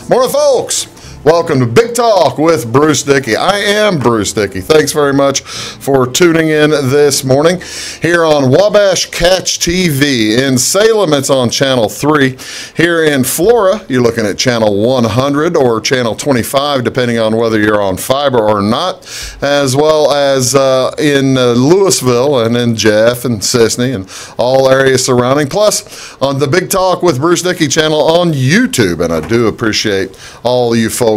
Morning, folks. Welcome to Big Talk with Bruce Dickey. I am Bruce Dickey. Thanks very much for tuning in this morning here on Wabash Catch TV. In Salem, it's on Channel 3. Here in Flora, you're looking at Channel 100 or Channel 25, depending on whether you're on fiber or not, as well as in Louisville and in Jeff and Sisney and all areas surrounding, plus on the Big Talk with Bruce Dickey channel on YouTube. And I do appreciate all you folks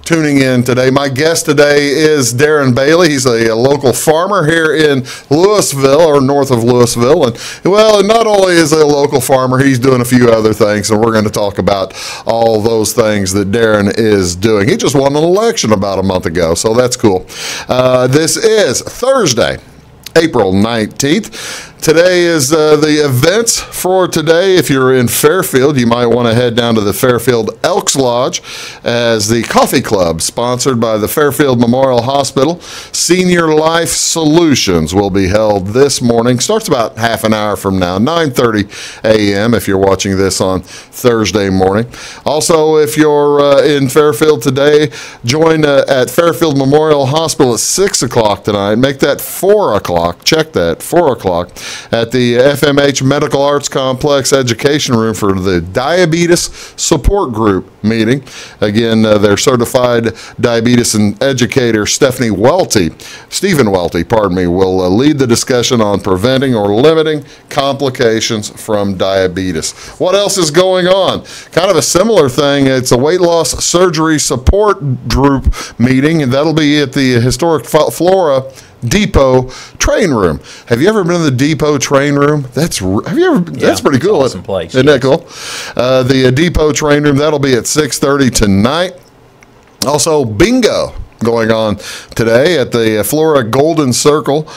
tuning in today. My guest today is Darren Bailey. He's a local farmer here in Louisville, or north of Louisville. And, well, not only is he a local farmer, he's doing a few other things, and we're going to talk about all those things that Darren is doing. He just won an election about a month ago, so that's cool. This is Thursday, April 19th. Today is the events for today. If you're in Fairfield, you might want to head down to the Fairfield Elks Lodge as the Coffee Club, sponsored by the Fairfield Memorial Hospital. Senior Life Solutions will be held this morning. Starts about half an hour from now, 9:30 a.m. if you're watching this on Thursday morning. Also, if you're in Fairfield today, join at Fairfield Memorial Hospital at 6 o'clock tonight. Make that 4 o'clock. Check that, 4 o'clock. At the FMH Medical Arts Complex Education Room for the Diabetes Support Group meeting. Again, their certified diabetes and educator, Stephen Welty, will lead the discussion on preventing or limiting complications from diabetes. What else is going on? Kind of a similar thing. It's a weight loss surgery support group meeting, and that'll be at the historic Flora Depot train room. Have you ever been in the Depot train room? That's pretty cool. Awesome place. Isn't that cool? The Depot train room, that'll be at 6:30 tonight. Also, bingo going on today at the Flora Golden Circle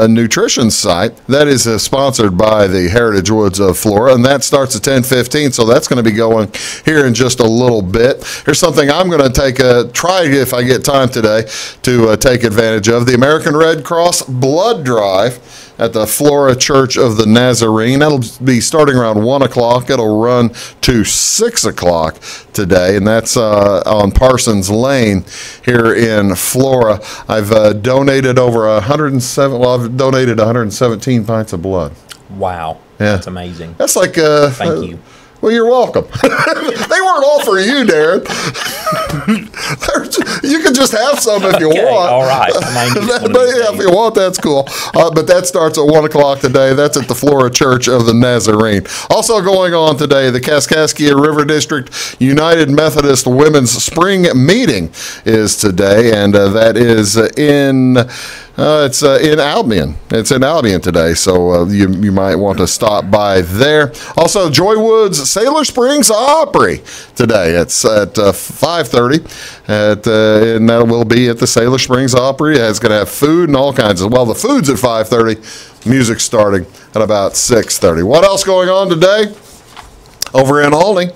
nutrition site. That is sponsored by the Heritage Woods of Flora, and that starts at 10:15, so that's going to be going here in just a little bit. Here's something I'm going to try if I get time today to take advantage of. The American Red Cross Blood Drive at the Flora Church of the Nazarene. That'll be starting around 1 o'clock. It'll run to 6 o'clock today, and that's on Parsons Lane here in Flora. I've donated over 117 pints of blood. Wow. Yeah. That's amazing. That's like... Thank you. Well, you're welcome. They weren't all for you, Darren. You can just have some if you want. All right. If you want, that's cool. But that starts at 1 o'clock today. That's at the Flora Church of the Nazarene. Also going on today, the Kaskaskia River District United Methodist Women's Spring Meeting is today, and that is it's in Albion. It's in Albion today, so you might want to stop by there. Also, Joy Woods Sailor Springs Opry today. It's at 5:30, and that will be at the Sailor Springs Opry. It's going to have food and all kinds of. Well, the food's at 5:30. Music starting at about 6:30. What else going on today? Over in Albany.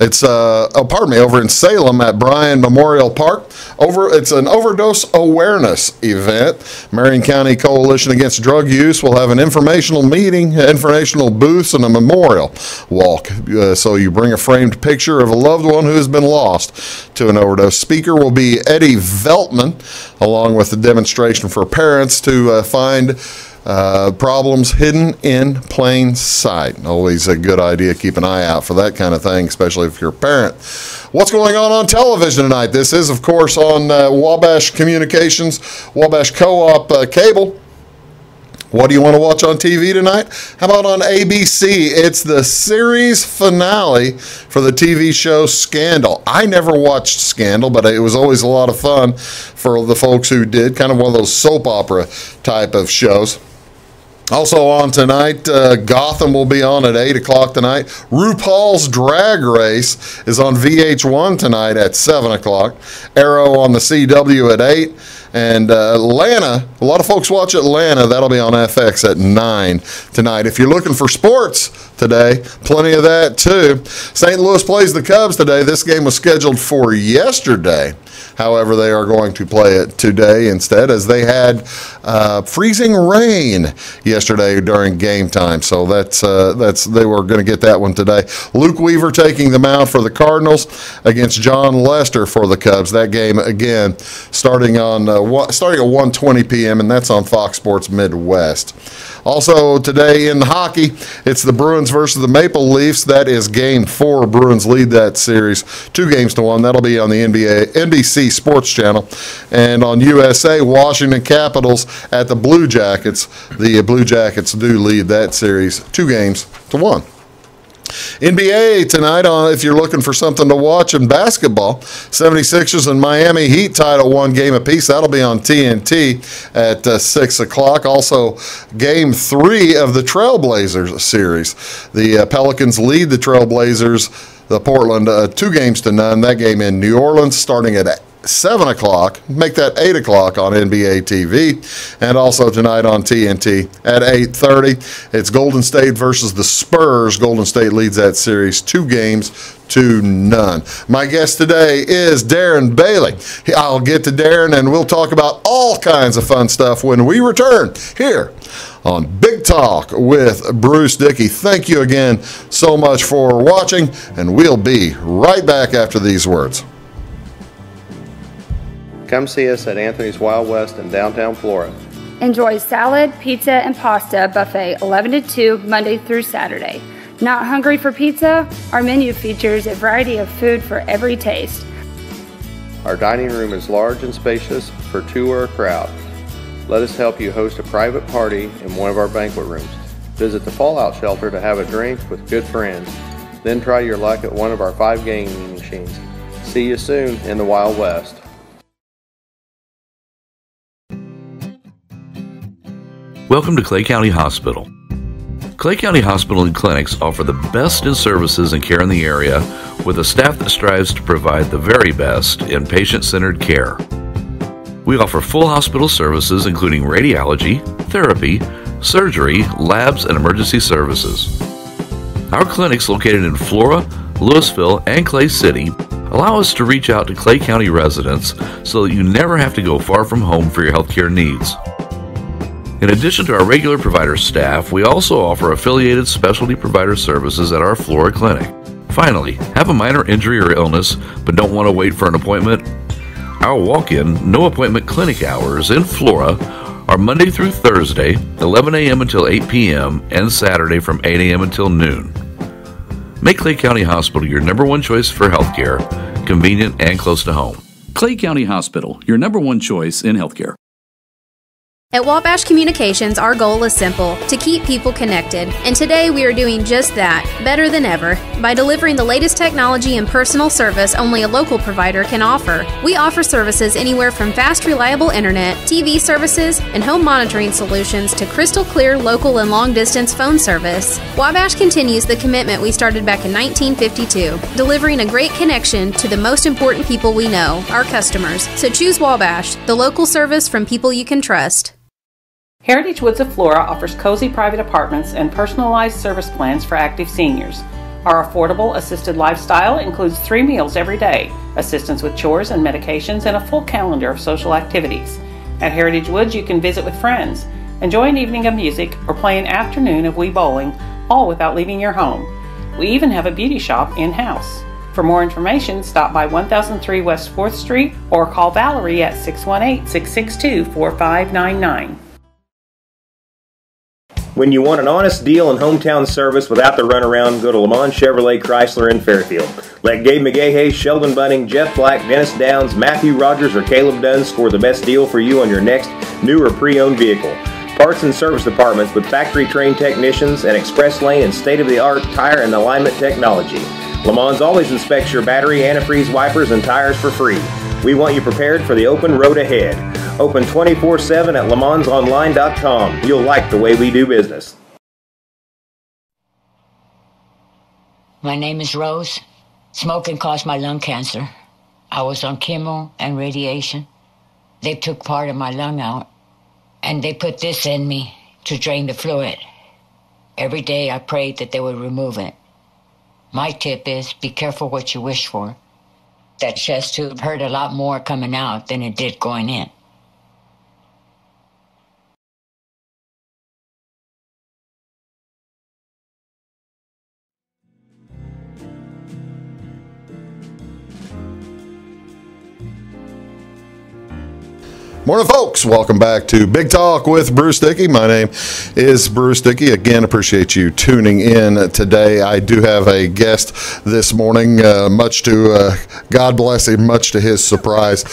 It's over in Salem at Bryan Memorial Park. It's an overdose awareness event. Marion County Coalition Against Drug Use will have an informational meeting, informational booths, and a memorial walk. So you bring a framed picture of a loved one who has been lost to an overdose. Speaker will be Eddie Veltman, along with a demonstration for parents to find problems hidden in plain sight. Always a good idea. Keep an eye out for that kind of thing, especially if you're a parent. What's going on television tonight? This is, of course, on Wabash Communications, Wabash Co-op cable. What do you want to watch on TV tonight? How about on ABC? It's the series finale for the TV show Scandal. I never watched Scandal, but it was always a lot of fun for the folks who did. Kind of one of those soap opera type of shows. Also on tonight, Gotham will be on at 8 o'clock tonight. RuPaul's Drag Race is on VH1 tonight at 7 o'clock. Arrow on the CW at 8. And Atlanta, a lot of folks watch Atlanta. That'll be on FX at 9 tonight. If you're looking for sports today, plenty of that too. St. Louis plays the Cubs today. This game was scheduled for yesterday. However, they are going to play it today instead, as they had freezing rain yesterday during game time. So that's they were going to get that one today. Luke Weaver taking the mound for the Cardinals against John Lester for the Cubs. That game again starting at 1:20 p.m. and that's on Fox Sports Midwest. Also today in hockey, it's the Bruins versus the Maple Leafs. That is Game 4. Bruins lead that series 2-1. That'll be on the NBC Sports Channel. And on USA, Washington Capitals at the Blue Jackets. The Blue Jackets do lead that series 2-1. NBA tonight, if you're looking for something to watch in basketball, 76ers and Miami Heat tied at 1 game apiece. That'll be on TNT at 6 o'clock. Also, Game 3 of the Trailblazers series. The Pelicans lead the Trailblazers, the Portland, 2-0. That game in New Orleans starting at 7 o'clock. Make that 8 o'clock on NBA TV. And also tonight on TNT at 8:30. It's Golden State versus the Spurs. Golden State leads that series 2-0. My guest today is Darren Bailey. I'll get to Darren and we'll talk about all kinds of fun stuff when we return here on Big Talk with Bruce Dickey. Thank you again so much for watching, and we'll be right back after these words. Come see us at Anthony's Wild West in downtown Flora. Enjoy salad, pizza, and pasta buffet 11 to 2 Monday through Saturday. Not hungry for pizza? Our menu features a variety of food for every taste. Our dining room is large and spacious for 2 or a crowd. Let us help you host a private party in one of our banquet rooms. Visit the Fallout Shelter to have a drink with good friends. Then try your luck at one of our 5 gaming machines. See you soon in the Wild West. Welcome to Clay County Hospital. Clay County Hospital and Clinics offer the best in services and care in the area with a staff that strives to provide the very best in patient-centered care. We offer full hospital services including radiology, therapy, surgery, labs, and emergency services. Our clinics located in Flora, Louisville, and Clay City allow us to reach out to Clay County residents so that you never have to go far from home for your healthcare needs. In addition to our regular provider staff, we also offer affiliated specialty provider services at our Flora clinic. Finally, have a minor injury or illness but don't want to wait for an appointment? Our walk-in, no-appointment clinic hours in Flora are Monday through Thursday, 11 a.m. until 8 p.m., and Saturday from 8 a.m. until noon. Make Clay County Hospital your number one choice for healthcare, convenient and close to home. Clay County Hospital, your number one choice in healthcare. At Wabash Communications, our goal is simple, to keep people connected. And today we are doing just that, better than ever, by delivering the latest technology and personal service only a local provider can offer. We offer services anywhere from fast, reliable internet, TV services, and home monitoring solutions to crystal clear local and long-distance phone service. Wabash continues the commitment we started back in 1952, delivering a great connection to the most important people we know, our customers. So choose Wabash, the local service from people you can trust. Heritage Woods of Flora offers cozy private apartments and personalized service plans for active seniors. Our affordable assisted lifestyle includes 3 meals every day, assistance with chores and medications, and a full calendar of social activities. At Heritage Woods, you can visit with friends, enjoy an evening of music, or play an afternoon of Wii bowling, all without leaving your home. We even have a beauty shop in-house. For more information, stop by 1003 West 4th Street or call Valerie at 618-662-4599. When you want an honest deal and hometown service without the runaround, go to Lamont Chevrolet Chrysler in Fairfield. Let Gabe McGahey, Sheldon Bunning, Jeff Black, Dennis Downs, Matthew Rogers, or Caleb Dunn score the best deal for you on your next new or pre-owned vehicle. Parts and service departments with factory-trained technicians and express lane and state-of-the-art tire and alignment technology. Lamont always inspects your battery, antifreeze, wipers, and tires for free. We want you prepared for the open road ahead. Open 24/7 at LeMansOnline.com. You'll like the way we do business. My name is Rose. Smoking caused my lung cancer. I was on chemo and radiation. They took part of my lung out, and they put this in me to drain the fluid. Every day I prayed that they would remove it. My tip is, be careful what you wish for. that chest tube hurt a lot more coming out than it did going in. Morning, folks. Welcome back to Big Talk with Bruce Dickey. My name is Bruce Dickey. Again, appreciate you tuning in today. I do have a guest this morning, much to, God bless him, much to his surprise.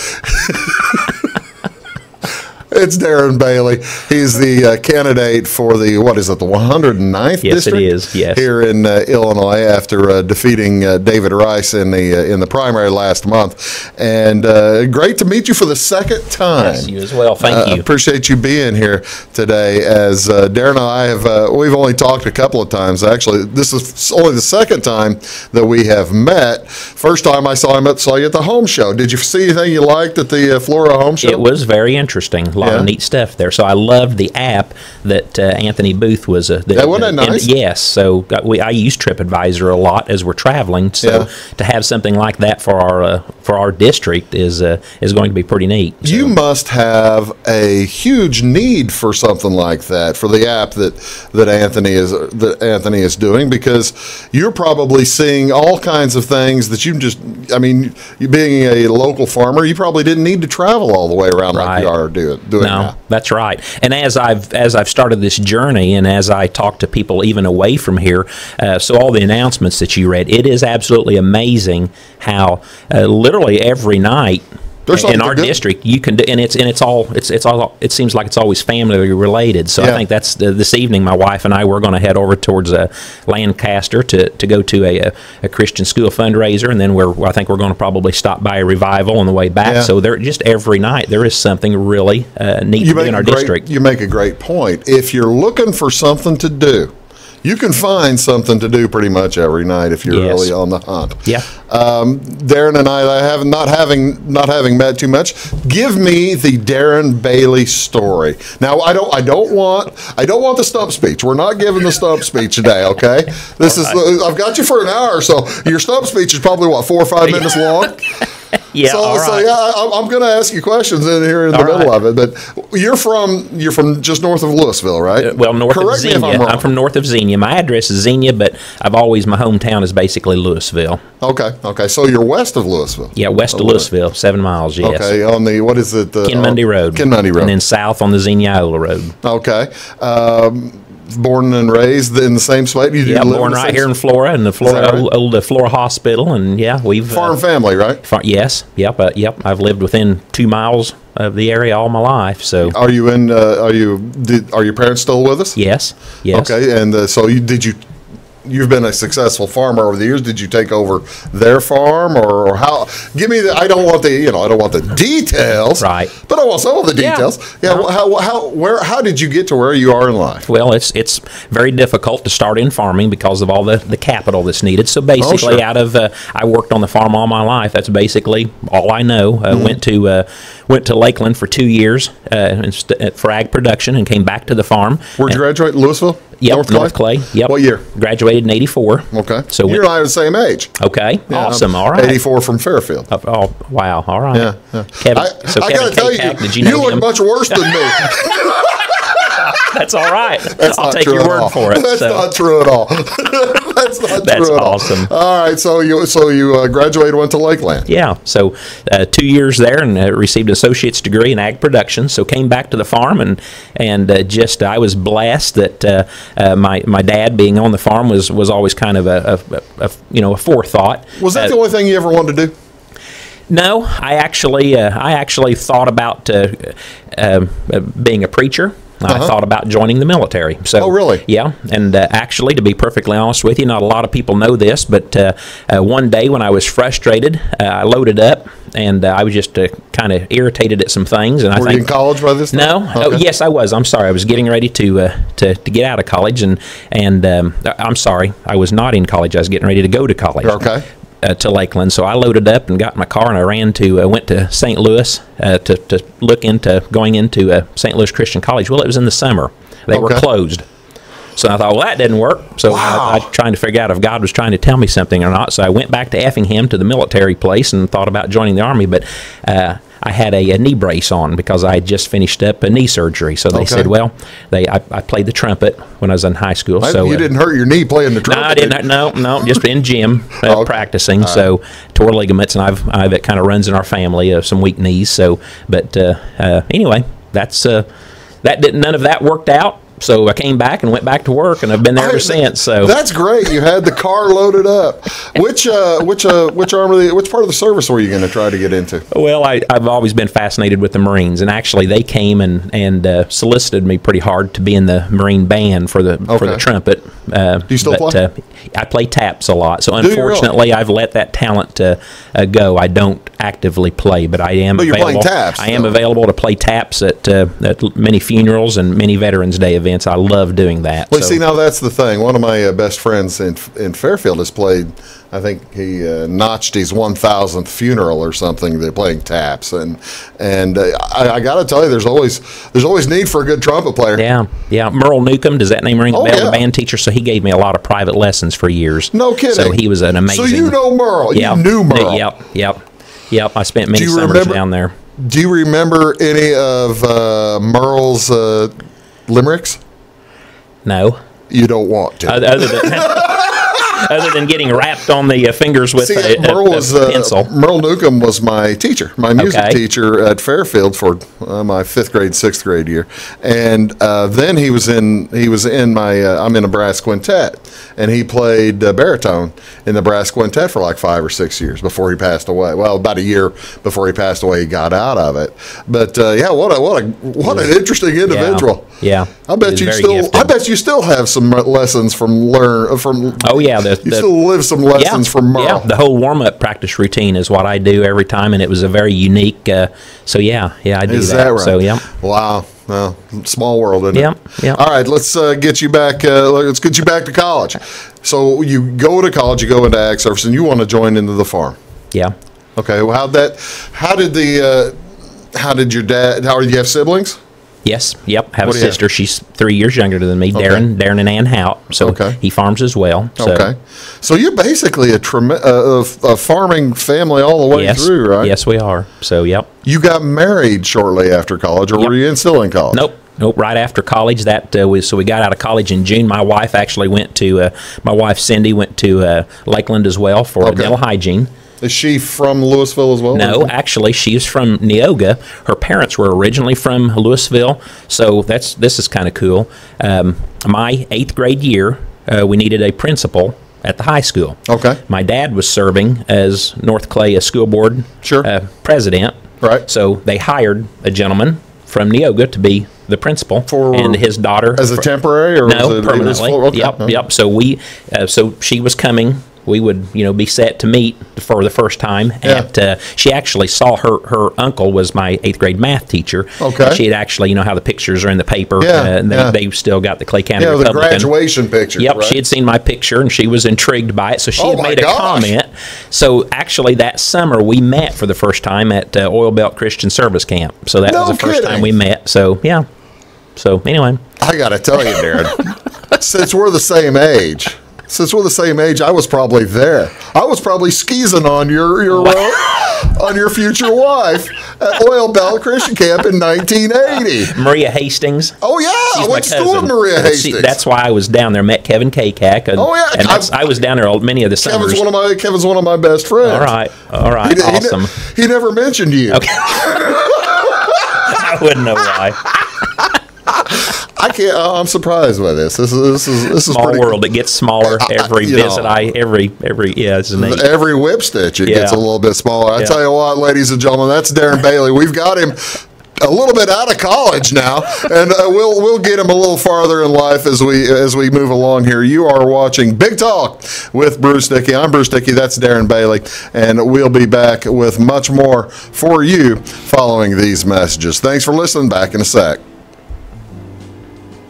It's Darren Bailey. He's the candidate for the, what is it, the 109th yes, district? Yes, it is, yes. Here in Illinois after defeating David Rice in the primary last month. And great to meet you for the second time. Yes, you as well. Thank you. Appreciate you being here today. As Darren and I have, we've only talked a couple of times. Actually, this is only the second time that we have met. First time I saw you at the home show. Did you see anything you liked at the Flora home show? It was very interesting. A lot of neat stuff there. So I loved the app that Anthony Booth was. Wasn't that nice? Yes. So I use TripAdvisor a lot as we're traveling. So to have something like that for our district is going to be pretty neat. So. You must have a huge need for something like that, for the app that Anthony is doing, because you're probably seeing all kinds of things that you being a local farmer, you probably didn't need to travel all the way around like you are doing. No, now. That's right. And as I've started this journey, and as I talk to people even away from here, so all the announcements that you read, it is absolutely amazing how literally every night in our district you can do, and it's all it seems like it's always family related. So I think that's this evening my wife and I, we're going to head over towards Lancaster to go to a Christian school fundraiser, and then I think we're going to probably stop by a revival on the way back. So there just every night there is something really neat to do in our district. You make a great point. If you're looking for something to do, you can find something to do pretty much every night if you're really on the hunt. Yeah. Darren and I have not having met too much. Give me the Darren Bailey story. Now I don't want the stump speech. We're not giving the stump speech today. Okay. I've got you for an hour, so your stump speech is probably 4 or 5 minutes long. Yeah, I'm going to ask you questions in here in the middle of it. But you're from just north of Louisville, right? Well, north of Xenia. I'm from north of Xenia. My address is Xenia, but my hometown is basically Louisville. Okay. So you're west of Louisville. Yeah, west of Louisville, 7 miles. Yes. Okay, on the what is it? Ken Mundy Road. Ken Mundy Road, and then south on the Xenia Iola Road. Okay. Born and raised in the same spot? Born right here in Flora, in the old Flora Hospital, and we've farm family, right? Yes, yep. I've lived within 2 miles of the area all my life. So, are your parents still with us? Yes. Okay, and so you've been a successful farmer over the years. Did you take over their farm, or how? Give me I don't want the details, right? But I want some of the details. Yeah. How did you get to where you are in life? Well, it's very difficult to start in farming because of all the capital that's needed. So basically, I worked on the farm all my life. That's basically all I know. Went to Lakeland for 2 years for ag production, and came back to the farm. Where'd you graduate? Louisville. Yep, North Clay. Yep. What year? Graduated in '84. Okay. So you and I are the same age. Okay. Yeah, awesome. All right. '84 from Fairfield. Oh, wow. All right. Yeah. Kevin, I got to tell you, you look much worse than me. That's all right. I'll take your word for it. That's not true at all. That's not true at all. That's awesome. All right. So you graduated, went to Lakeland. Yeah. So 2 years there, and received an associate's degree in ag production. So came back to the farm, and I was blessed that my dad being on the farm was always kind of a forethought. Was that the only thing you ever wanted to do? No, I actually thought about being a preacher. I thought about joining the military. So, oh, really? Yeah, and actually, to be perfectly honest with you, not a lot of people know this, but one day when I was frustrated, I loaded up, and I was just kind of irritated at some things. And Were you in college by this time? No. Okay. Oh, yes, I was. I'm sorry. I was getting ready to get out of college, and I'm sorry, I was not in college. I was getting ready to go to college. Okay. To Lakeland, so I loaded up and got in my car, and I went to St. Louis to look into going into St. Louis Christian College. Well, it was in the summer; they were closed. So I thought, well, that didn't work. So I was trying to figure out if God was trying to tell me something or not. So I went back to Effingham to the military place and thought about joining the Army, but I had a knee brace on because I had just finished up a knee surgery. So they said, well, I played the trumpet when I was in high school. Maybe so you didn't hurt your knee playing the trumpet? No, I didn't. No, just in gym practicing. Right. So tore ligaments, and I've it kind of runs in our family, some weak knees. So, but anyway, that's none of that worked out. So I came back and went back to work, and I've been there ever since. So that's great. You had the car loaded up. Which part of the service were you going to try to get into? Well, I've always been fascinated with the Marines, and actually they came and solicited me pretty hard to be in the Marine band for the trumpet. Do you still play? I play taps a lot. So unfortunately, I've let that talent go. I don't actively play, but I am. But you're available. Playing taps. I am available to play taps at many funerals and many Veterans Day events. I love doing that. Well, see, now that's the thing. One of my best friends in Fairfield has played. I think he notched his 1,000th funeral or something. They're playing taps, and I got to tell you, there's always need for a good trumpet player. Yeah. Merle Newcomb, does that name ring a bell? The band teacher. So he gave me a lot of private lessons for years. No kidding. So he was an amazing. So you know Merle. Yeah, you knew Merle. Yep. I spent many summers down there. Do you remember any of Merle's limericks? No. You don't want to. Other than getting wrapped on the fingers with a pencil. Merle Newcomb was my teacher, my music teacher at Fairfield for my 5th grade, 6th grade year, and then he was in my I'm in a brass quintet, and he played baritone in the brass quintet for like 5 or 6 years before he passed away. Well, about a year before he passed away, he got out of it. But what an interesting individual. Yeah. I bet you still have some lessons from. Oh yeah. You still live some lessons from Merle. Yeah, the whole warm-up practice routine is what I do every time, and it was a very unique. I do that. Is that right? So yeah. Wow. Well, small world, isn't it? Yeah. All right, let's get you back. Let's get you back to college. So you go to college, you go into ag service, and you want to join into the farm. Yeah. Okay. Well, how did your dad? How did you have siblings? Yes. Yep. Have a sister. She's 3 years younger than me. Okay. Darren and Ann Hout. So he farms as well. So. Okay. So you're basically a farming family all the way through, right? Yes, we are. So yep. You got married shortly after college, or were you still in college? Nope. Right after college, so we got out of college in June. My wife actually went to. My wife Cindy went to Lakeland as well for dental hygiene. Is she from Louisville as well? No, actually, she's from Neoga. Her parents were originally from Louisville, so this is kind of cool. My 8th grade year, we needed a principal at the high school. Okay. My dad was serving as North Clay School Board president. Right. So they hired a gentleman from Neoga to be the principal, and his daughter as a temporary or no permanently. Yep. So she was coming. We would, be set to meet for the first time. Yeah. She actually saw her uncle was my 8th grade math teacher. Okay. She had actually, how the pictures are in the paper. And they still got the Clay County Republican. The graduation picture. Yep. Right? She had seen my picture and she was intrigued by it. So she had made a comment. So actually that summer we met for the first time at Oil Belt Christian Service Camp. So that was the first time we met. So yeah. So anyway. I got to tell you, Darren, since we're the same age, I was probably there. I was probably skeezing on your future wife at Oil Belt Christian Camp in 1980. Maria Hastings. Oh yeah, I went to school with Maria Hastings. That's why I was down there. Met Kevin Kakak. And, I was down there many of the summers. Kevin's one of my best friends. All right, awesome. He never mentioned you. Okay. I wouldn't know why. I can't. I'm surprised by this. This is small pretty world. It gets smaller every visit. It's neat. Every whip stitch, it gets a little bit smaller. I tell you what, ladies and gentlemen, that's Darren Bailey. We've got him a little bit out of college now, and we'll get him a little farther in life as we move along here. You are watching Big Talk with Bruce Dickey. I'm Bruce Dickey. That's Darren Bailey, and we'll be back with much more for you following these messages. Thanks for listening. Back in a sec.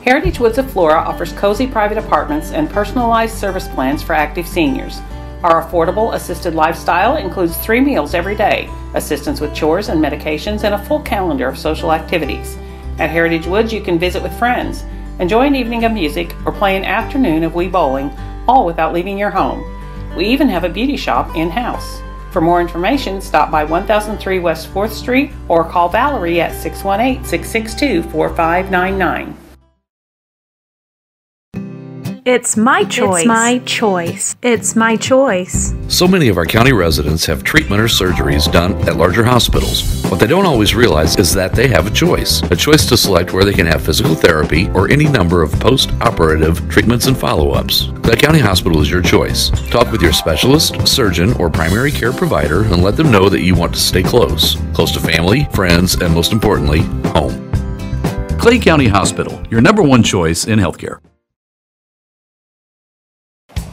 Heritage Woods of Flora offers cozy private apartments and personalized service plans for active seniors. Our affordable assisted lifestyle includes 3 meals every day, assistance with chores and medications, and a full calendar of social activities. At Heritage Woods, you can visit with friends. Enjoy an evening of music or play an afternoon of Wii bowling, all without leaving your home. We even have a beauty shop in-house. For more information, stop by 1003 West 4th Street or call Valerie at 618-662-4599. It's my choice. It's my choice. It's my choice. So many of our county residents have treatment or surgeries done at larger hospitals. What they don't always realize is that they have a choice to select where they can have physical therapy or any number of post-operative treatments and follow-ups. Clay County Hospital is your choice. Talk with your specialist, surgeon, or primary care provider and let them know that you want to stay close to family, friends, and most importantly, home. Clay County Hospital, your number one choice in healthcare.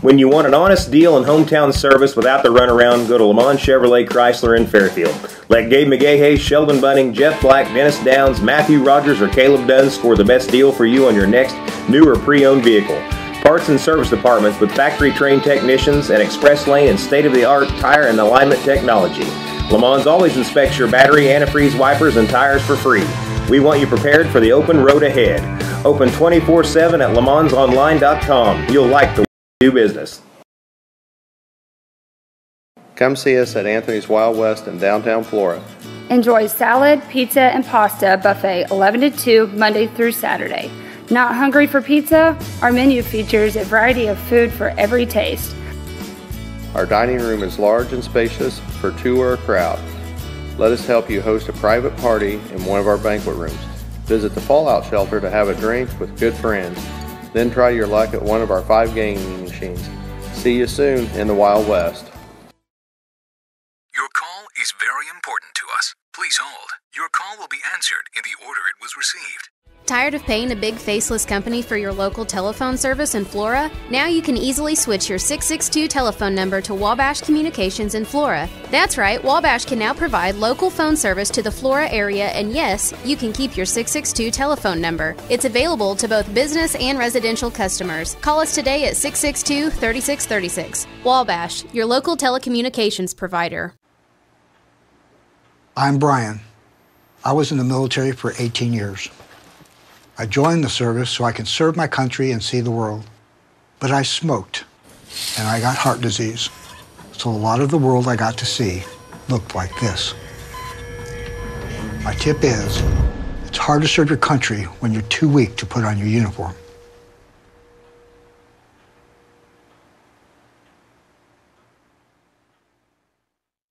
When you want an honest deal and hometown service without the runaround, go to Lamont Chevrolet Chrysler in Fairfield. Let Gabe McGahey, Sheldon Bunning, Jeff Black, Dennis Downs, Matthew Rogers, or Caleb Dunn score the best deal for you on your next new or pre-owned vehicle. Parts and service departments with factory-trained technicians and express lane and state-of-the-art tire and alignment technology. Lamont always inspects your battery, antifreeze, wipers, and tires for free. We want you prepared for the open road ahead. Open 24/7 at LaMonsOnline.com. You'll like the do business. Come see us at Anthony's Wild West in downtown Flora. Enjoy salad, pizza, and pasta buffet 11 to 2 Monday through Saturday. Not hungry for pizza? Our menu features a variety of food for every taste. Our dining room is large and spacious for two or a crowd. Let us help you host a private party in one of our banquet rooms. Visit the Fallout Shelter to have a drink with good friends. Then try your luck at one of our 5 gaming machines. See you soon in the Wild West. Your call is very important to us. Please hold. Your call will be answered in the order it was received. Tired of paying a big faceless company for your local telephone service in Flora? Now you can easily switch your 662 telephone number to Wabash Communications in Flora. That's right, Wabash can now provide local phone service to the Flora area, and yes, you can keep your 662 telephone number. It's available to both business and residential customers. Call us today at 662-3636. Wabash, your local telecommunications provider. I'm Brian. I was in the military for 18 years. I joined the service so I can serve my country and see the world. But I smoked, and I got heart disease. So a lot of the world I got to see looked like this. My tip is, it's hard to serve your country when you're too weak to put on your uniform.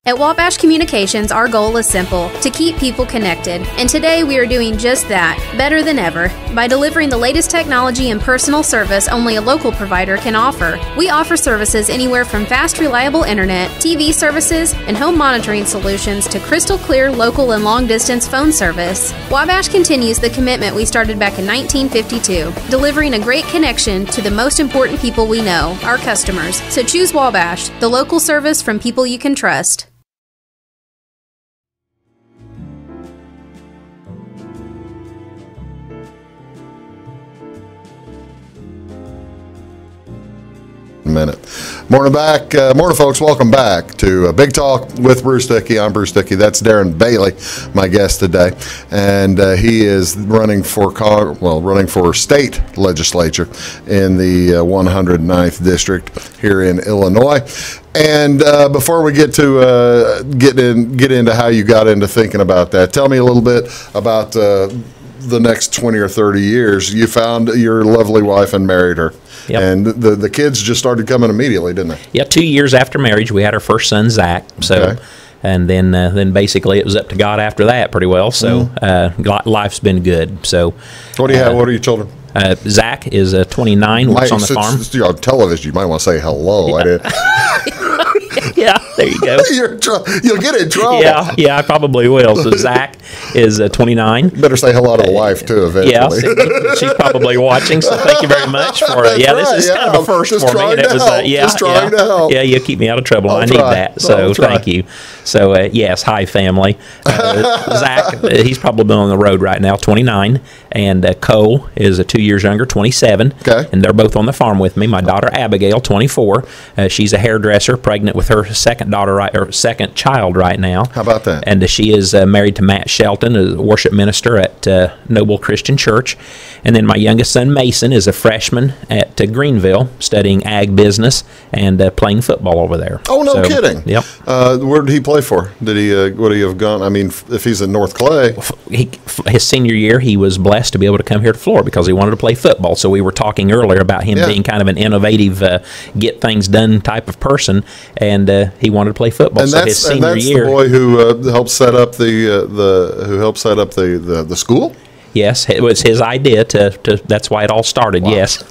At Wabash Communications, our goal is simple, to keep people connected. And today we are doing just that, better than ever, by delivering the latest technology and personal service only a local provider can offer. We offer services anywhere from fast, reliable internet, TV services, and home monitoring solutions to crystal clear local and long-distance phone service. Wabash continues the commitment we started back in 1952, delivering a great connection to the most important people we know, our customers. So choose Wabash, the local service from people you can trust. Minute. Morning folks. Welcome back to Big Talk with Bruce Dickey. I'm Bruce Dickey. That's Darren Bailey, my guest today, and he is running for state legislature in the 109th district here in Illinois. And before we get to get into how you got into thinking about that, tell me a little bit about the next 20 or 30 years. You found your lovely wife and married her. Yep. And the kids just started coming immediately, didn't they? Yeah, 2 years after marriage, we had our first son, Zach. So, okay. And then basically it was up to God after that, pretty well. So life's been good. So, what do you have? What are your children? Zach is 29. Works on the farm. You're on television. You might want to say hello. Yeah. I did. Yeah, there you go. You'll get in trouble. Yeah, I probably will. So Zach is 29. Better say hello to the wife too eventually. Yeah, she's probably watching. So thank you very much for it. Yeah, this is kind of a first for me. And it was just trying to help. Yeah, you'll keep me out of trouble. I need that. So thank you. So yes, hi family. Zach, he's probably on the road right now, 29, and Cole is 2 years younger, 27. Okay, and they're both on the farm with me. My daughter Abigail, 24. She's a hairdresser, pregnant with with her second second child right now. How about that? And she is married to Matt Shelton, a worship minister at Noble Christian Church. And then my youngest son, Mason, is a freshman at Greenville, studying ag business and playing football over there. Oh, no kidding. Yep. Where did he play for? Would he have gone? I mean, if he's in North Clay. His senior year, he was blessed to be able to come here to Florida because he wanted to play football. So we were talking earlier about him being kind of an innovative, get things done type of person, and he wanted to play football. And so that's, his senior year, the boy who helped set up the school. Yes, it was his idea to that's why it all started. Wow. Yes.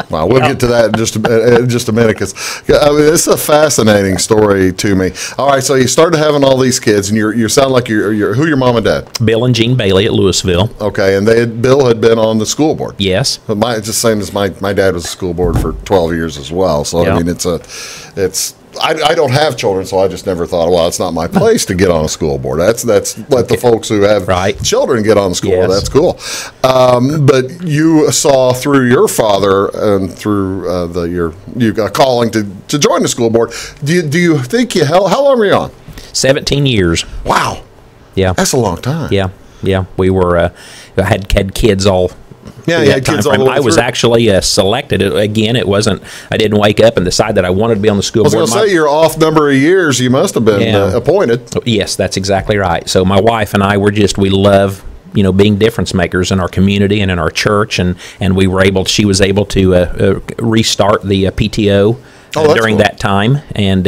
Well, we'll get to that in just a minute, because it's a fascinating story to me. All right, so you started having all these kids, and you sound like you're who your mom and dad? Bill and Jean Bailey at Louisville. Okay, and Bill had been on the school board. Yes. It's the same as my dad was a school board for 12 years as well. So I mean, I don't have children, so I just never thought, well, it's not my place to get on a school board. That's let the folks who have children get on the school board. That's cool. But you saw through your father and through you got calling to join the school board. Do you think how long were you on? 17 years. Wow. Yeah. That's a long time. Yeah. Yeah. We were had kids all. Yeah, you had kids all the way through. I was actually selected. Again, it wasn't. I didn't wake up and decide that I wanted to be on the school board. I was going to say, your off number of years, you must have been appointed. Yes, that's exactly right. So my wife and I we love being difference makers in our community and in our church, and she was able to restart the PTO. During that time, and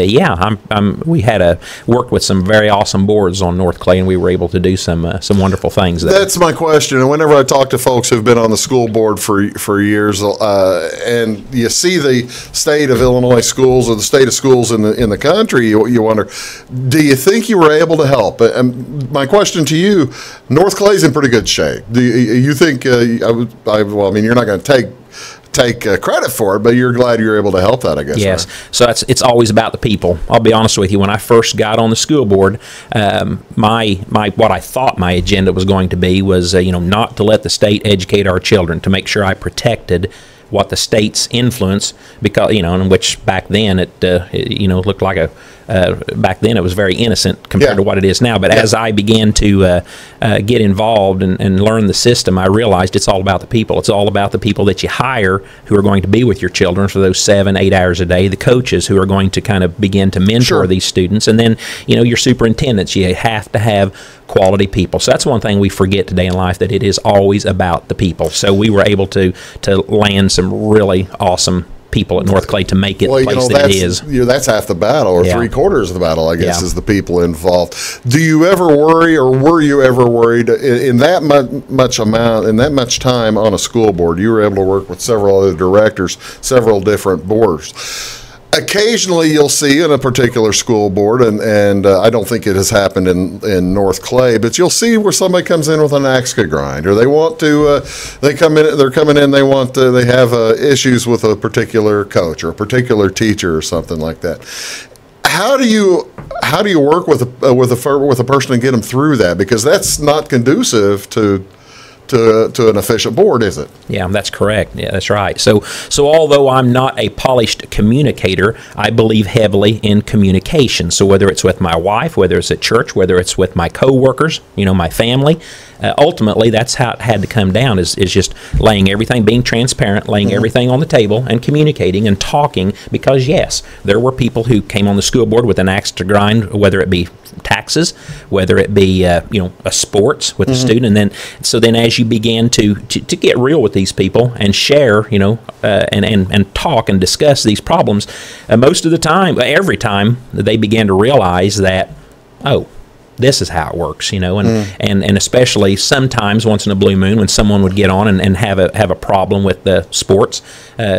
we had worked with some very awesome boards on North Clay, and we were able to do some wonderful things there. That's my question. And whenever I talk to folks who've been on the school board for years, and you see the state of Illinois schools or the state of schools in the country, you wonder, do you think you were able to help? And my question to you, North Clay's in pretty good shape. Do you think? Well, I mean, you're not going to take credit for it, but you're glad you're able to help that, I guess. Yes. Right? So it's always about the people. I'll be honest with you. When I first got on the school board, my what I thought my agenda was going to be was not to let the state educate our children, to make sure I protected what the state's influence, because in which back then it looked like back then it was very innocent compared to what it is now. But as I began to get involved and learn the system, I realized it's all about the people. It's all about the people that you hire who are going to be with your children for those 7-8 hours a day, the coaches who are going to kind of begin to mentor these students, and then your superintendents. You have to have quality people. So that's one thing we forget today in life, that it is always about the people. So we were able to land some really awesome people at North Clay to make it the place that it is. That's half the battle, or 3/4 of the battle, I guess, is the people involved. Do you ever worry, or were you ever worried in that much time on a school board? You were able to work with several other directors, several different boards. Occasionally you'll see in a particular school board, and I don't think it has happened in North Clay, but you'll see where somebody comes in with an axe to grind, or they want to, they have issues with a particular coach or a particular teacher or something like that. How do you work with a person and get them through that? Because that's not conducive to an efficient board, is it? Yeah, that's correct. Yeah, that's right. So although I'm not a polished communicator, I believe heavily in communication. So whether it's with my wife, whether it's at church, whether it's with my coworkers, my family, ultimately that's how it had to come down, is just laying everything, being transparent, laying everything on the table, and communicating and talking. Because yes, there were people who came on the school board with an axe to grind, whether it be taxes, whether it be a sports with the student, and then as you began to get real with these people and share, and talk and discuss these problems, most of the time, every time, they began to realize that, this is how it works, and especially sometimes once in a blue moon when someone would get on and have a problem with the sports,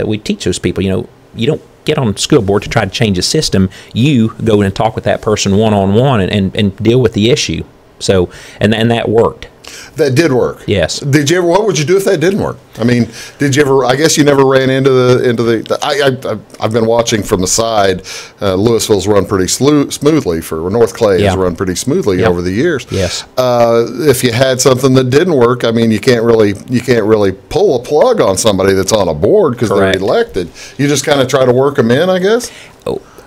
we teach those people, you don't get on the school board to try to change the system. You go in and talk with that person one-on-one and deal with the issue. So, and that worked. That did work. Yes. Did you ever? What would you do if that didn't work? I mean, did you ever? I guess you never ran into the. I've been watching from the side. Louisville's run pretty smoothly. For North Clay has run pretty smoothly over the years. Yes. If you had something that didn't work, I mean, you can't really pull a plug on somebody that's on a board because they're elected. You just kind of try to work them in, I guess.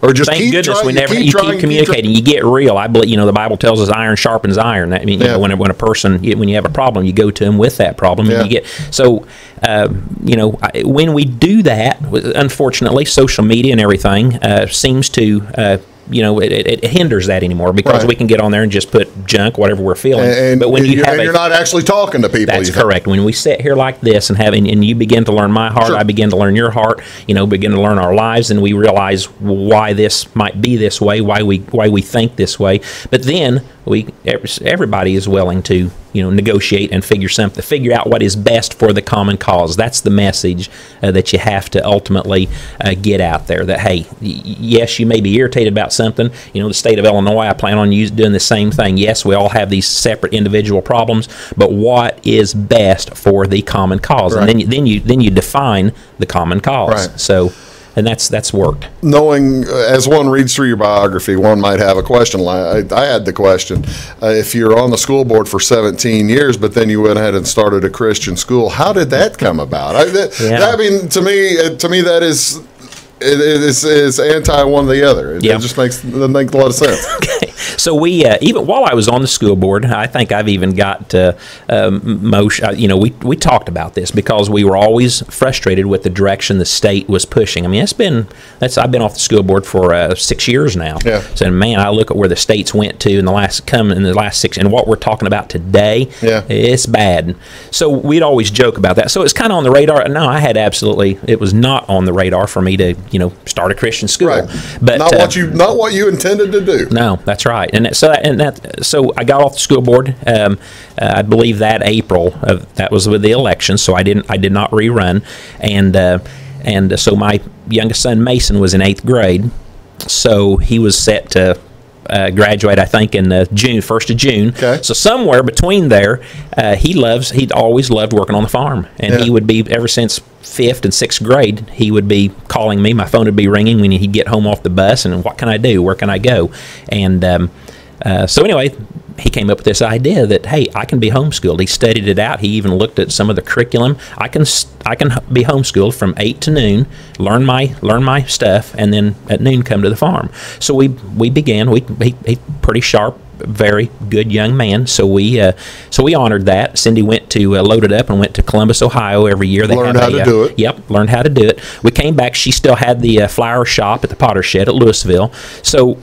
Or just thank keep goodness trying, we never keep you trying, keep communicating. You get real. I believe the Bible tells us iron sharpens iron. That, I mean, when a person when you have a problem, you go to him with that problem, and you get so. When we do that, unfortunately, social media and everything seems to. It hinders that anymore because we can get on there and just put junk, whatever we're feeling. But when you're not actually talking to people. That's correct. When we sit here like this and you begin to learn my heart, I begin to learn your heart. Begin to learn our lives, and we realize why this might be this way, why we think this way. But then everybody is willing to negotiate and figure out what is best for the common cause. That's the message that you have to ultimately get out there. That hey, yes, you may be irritated about something. The state of Illinois, I plan on doing the same thing. Yes, we all have these separate individual problems, but what is best for the common cause? Right. And then you define the common cause. Right. So. And that's worked. Knowing, as one reads through your biography, one might have a question. I had the question, if you're on the school board for 17 years, but then you went ahead and started a Christian school, how did that come about? I mean, to me, that is... It is anti one or the other. It just doesn't make a lot of sense. Okay. So we even while I was on the school board, I think I've even got we talked about this because we were always frustrated with the direction the state was pushing. I mean, I've been off the school board for 6 years now. Yeah. So man, I look at where the states went to in the last 6, and what we're talking about today. Yeah. It's bad. So we'd always joke about that. So it's kind of on the radar. No, it was not on the radar for me to start a Christian school, right. But not what you intended to do. No, that's right. And so I got off the school board. I believe that April that was with the election. So I did not rerun, and so my youngest son Mason was in 8th grade, so he was set to graduate, I think, in June, 1st of June. Okay. So somewhere between there, he'd always loved working on the farm, and he would be ever since 5th and 6th grade. He would be calling me. My phone would be ringing when he'd get home off the bus, and what can I do? Where can I go? And so anyway, he came up with this idea that hey, I can be homeschooled. He studied it out. He even looked at some of the curriculum. I can be homeschooled from 8 to noon, learn my stuff, and then at noon come to the farm. So we began. He pretty sharp, very good young man. So we honored that. Cindy went to loaded up and went to Columbus, Ohio every year. They learned how to do it. Yep, learned how to do it. We came back. She still had the flower shop at the Potter Shed at Louisville. So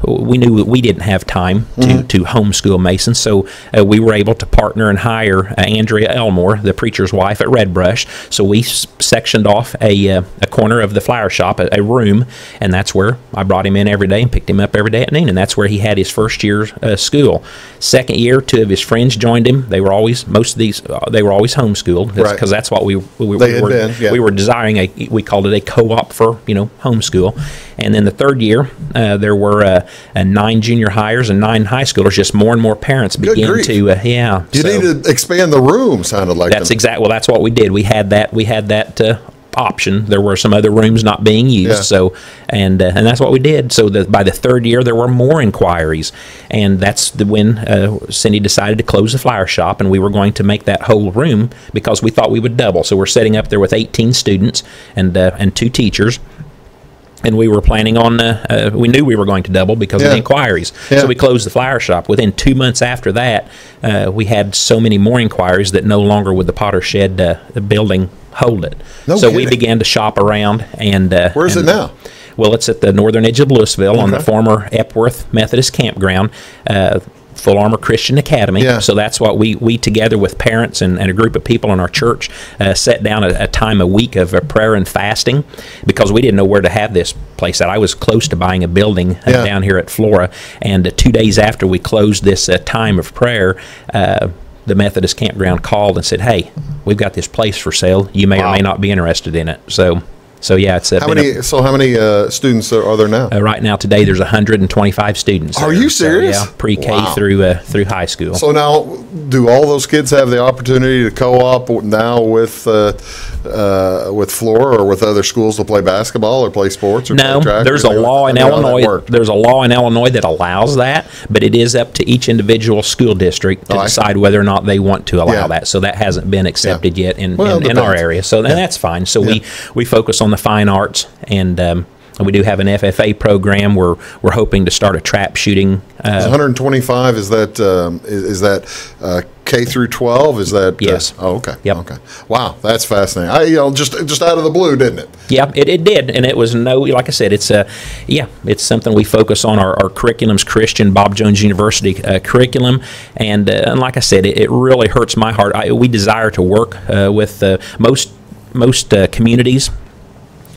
we knew we didn't have time to homeschool Mason. So we were able to partner and hire Andrea Elmore, the preacher's wife at Red Brush. So we sectioned off a corner of the flower shop, a room, and that's where I brought him in every day and picked him up every day at noon. And that's where he had his first year school. Second year, 2 of his friends joined him. They were always homeschooled because that's what we were desiring. We called it a co-op for homeschool. And then the third year, there were 9 junior hires and 9 high schoolers. Just more and more parents began to You need to expand the room. Sounded like that's exactly. Well, that's what we did. We had that option. There were some other rooms not being used, so and that's what we did. So by the third year, there were more inquiries, and that's when Cindy decided to close the flower shop, and we were going to make that whole room because we thought we would double. So we're setting up there with 18 students and 2 teachers. And we were planning on, we knew we were going to double because of the inquiries. Yeah. So we closed the flower shop. Within 2 months after that, we had so many more inquiries that no longer would the Potter Shed building hold it. We began to shop around. And where's it now? Well, it's at the northern edge of Louisville on the former Epworth Methodist Campground. Full Armor Christian Academy. Yeah. So that's what we together with parents and a group of people in our church set down a time a week of prayer and fasting because we didn't know where to have this place at. I was close to buying a building down here at Flora, and 2 days after we closed this time of prayer, the Methodist Campground called and said, hey, we've got this place for sale. You may or may not be interested in it. So yeah, it's how many students are there now? Right now, today, there's 125 students. Are you serious? So, pre-K through high school. So now, do all those kids have the opportunity to co-op now with Flora or with other schools to play basketball or play sports? Or no, play track there's a law in Illinois. There's a law in Illinois that allows that, but it is up to each individual school district to decide whether or not they want to allow that. So that hasn't been accepted yet in our area. So and that's fine. So we focus on the fine arts and We do have an FFA program. We're hoping to start a trap shooting. 125 is that K through 12? Is that yes? Okay. Yep. Okay. Wow, that's fascinating. Just out of the blue, didn't it? Yeah, it did, and it was like I said, it's something we focus on. Our curriculum's Christian Bob Jones University curriculum, and like I said, it really hurts my heart. We desire to work with most communities.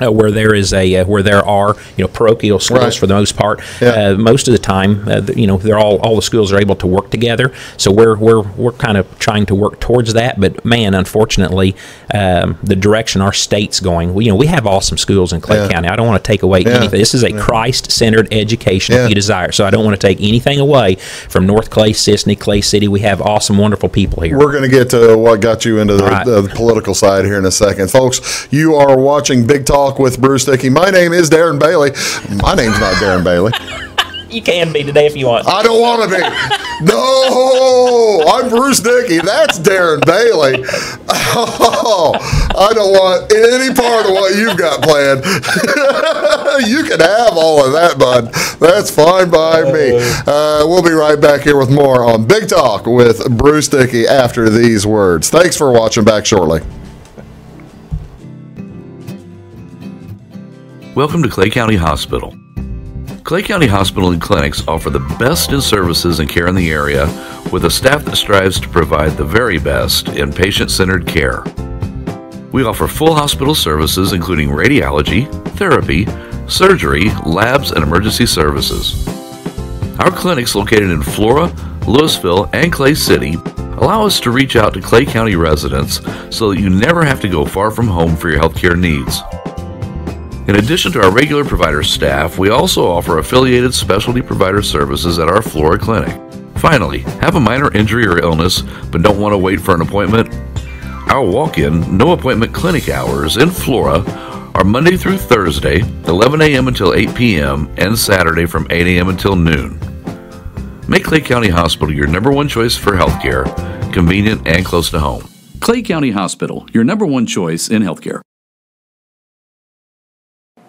Where there are parochial schools, right, for the most part. Yeah. Most of the time, they're all the schools are able to work together. So we're kind of trying to work towards that. But man, unfortunately, the direction our state's going, we have awesome schools in Clay County. I don't want to take away anything. This is a Christ-centered education if you desire. So I don't want to take anything away from North Clay, Sisney, Clay City. We have awesome, wonderful people here. We're going to get to what got you into the political side here in a second, folks. You are watching Big Talk with Bruce Dickey. My name is Darren Bailey. My name's not Darren Bailey. You can be today if you want. I don't want to be. No, I'm Bruce Dickey. That's Darren Bailey. Oh, I don't want any part of what you've got planned. You can have all of that, bud. That's fine by me. We'll be right back here with more on Big Talk with Bruce Dickey after these words. Thanks for watching. Back shortly. Welcome to Clay County Hospital. Clay County Hospital and Clinics offer the best in services and care in the area with a staff that strives to provide the very best in patient-centered care. We offer full hospital services including radiology, therapy, surgery, labs, and emergency services. Our clinics located in Flora, Louisville, and Clay City allow us to reach out to Clay County residents so that you never have to go far from home for your healthcare needs. In addition to our regular provider staff, we also offer affiliated specialty provider services at our Flora clinic. Finally, have a minor injury or illness but don't want to wait for an appointment? Our walk-in, no-appointment clinic hours in Flora are Monday through Thursday, 11 a.m. until 8 p.m., and Saturday from 8 a.m. until noon. Make Clay County Hospital your number one choice for healthcare, convenient and close to home. Clay County Hospital, your number one choice in healthcare.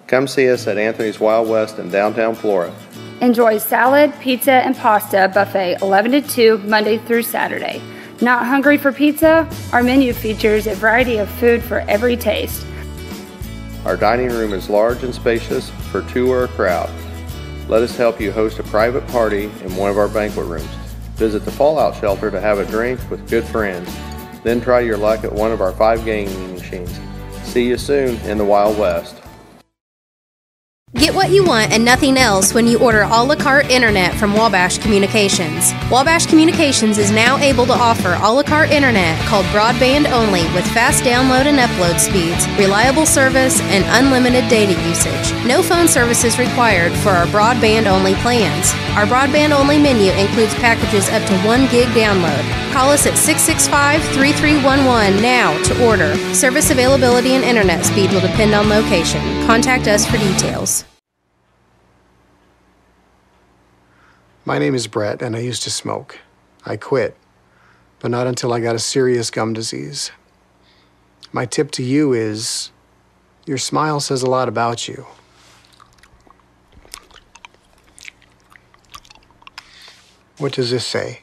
Come see us at Anthony's Wild West in downtown Flora. Enjoy salad, pizza, and pasta buffet 11 to 2 Monday through Saturday. Not hungry for pizza? Our menu features a variety of food for every taste. Our dining room is large and spacious for two or a crowd. Let us help you host a private party in one of our banquet rooms. Visit the Fallout Shelter to have a drink with good friends. Then try your luck at one of our 5 gaming machines. See you soon in the Wild West. Get what you want and nothing else when you order a la carte internet from Wabash Communications. Wabash Communications is now able to offer a la carte internet called broadband only with fast download and upload speeds, reliable service, and unlimited data usage. No phone service is required for our broadband only plans. Our broadband only menu includes packages up to 1 gig download. Call us at 665-3311 now to order. Service availability and internet speed will depend on location. Contact us for details. My name is Brett, and I used to smoke. I quit, but not until I got a serious gum disease. My tip to you is, your smile says a lot about you. What does this say?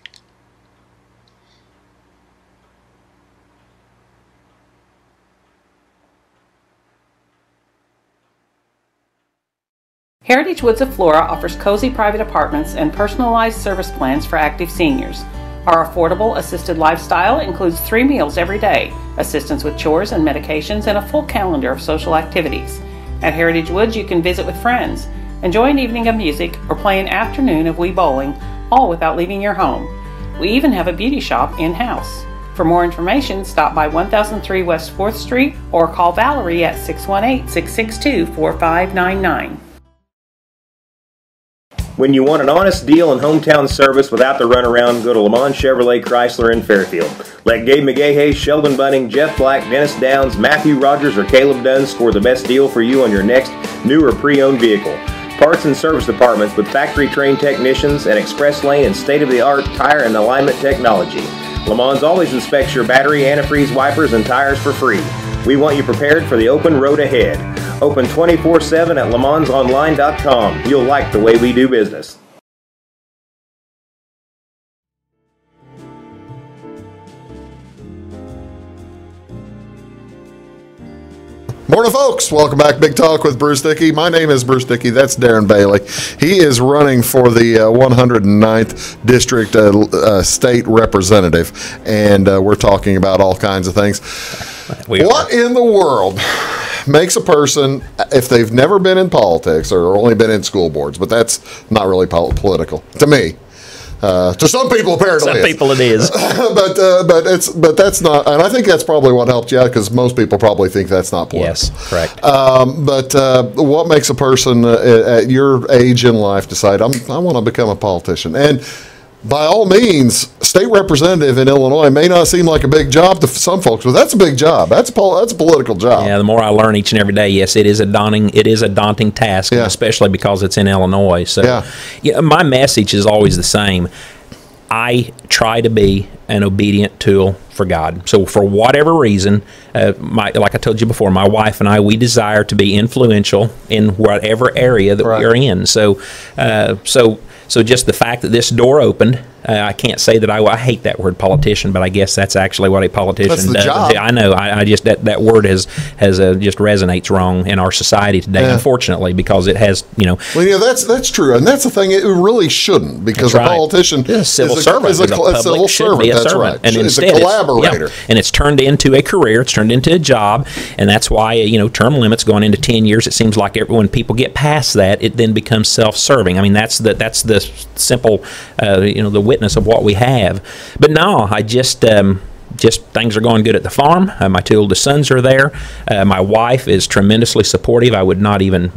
Heritage Woods of Flora offers cozy private apartments and personalized service plans for active seniors. Our affordable assisted lifestyle includes 3 meals every day, assistance with chores and medications, and a full calendar of social activities. At Heritage Woods, you can visit with friends, enjoy an evening of music, or play an afternoon of Wii bowling, all without leaving your home. We even have a beauty shop in-house. For more information, stop by 1003 West 4th Street or call Valerie at 618-662-4599. When you want an honest deal and hometown service without the runaround, go to Lamont Chevrolet Chrysler in Fairfield. Let Gabe McGahey, Sheldon Bunning, Jeff Black, Dennis Downs, Matthew Rogers, or Caleb Dunn score the best deal for you on your next new or pre-owned vehicle. Parts and service departments with factory-trained technicians and express lane and state-of-the-art tire and alignment technology. Lamont's always inspects your battery, antifreeze, wipers, and tires for free. We want you prepared for the open road ahead. Open 24/7 at lemonsonline.com. You'll like the way we do business. Morning, folks. Welcome back. Big Talk with Bruce Dickey. My name is Bruce Dickey. That's Darren Bailey. He is running for the 109th District State Representative, and we're talking about all kinds of things. What in the world makes a person, if they've never been in politics or only been in school boards, but that's not really political to me. To some people, apparently, some people it is. but that's not, and I think that's probably what helped you out, because most people probably think that's not political. Yes, correct. But what makes a person at your age in life decide I want to become a politician? And by all means, state representative in Illinois may not seem like a big job to some folks, but that's a big job. That's a political job. Yeah, the more I learn each and every day, yes, it is a daunting task, especially because it's in Illinois. So, my message is always the same. I try to be an obedient tool for God. So, for whatever reason, like I told you before, my wife and I, we desire to be influential in whatever area that we are in. So just the fact that this door opened, I can't say that I hate that word politician, but I guess that's actually what a politician does. Job. I know. I just that word has just resonates wrong in our society today, unfortunately, because it has Well, that's true, and that's the thing. It really shouldn't, because a politician is a civil servant, is a civil servant. That's right. And it's instead a collaborator, and it's turned into a career. It's turned into a job, and that's why term limits going into 10 years. It seems like when people get past that, it then becomes self-serving. I mean, that's the simple the witness of what we have. But no, I just things are going good at the farm. My two oldest sons are there. My wife is tremendously supportive. I would not even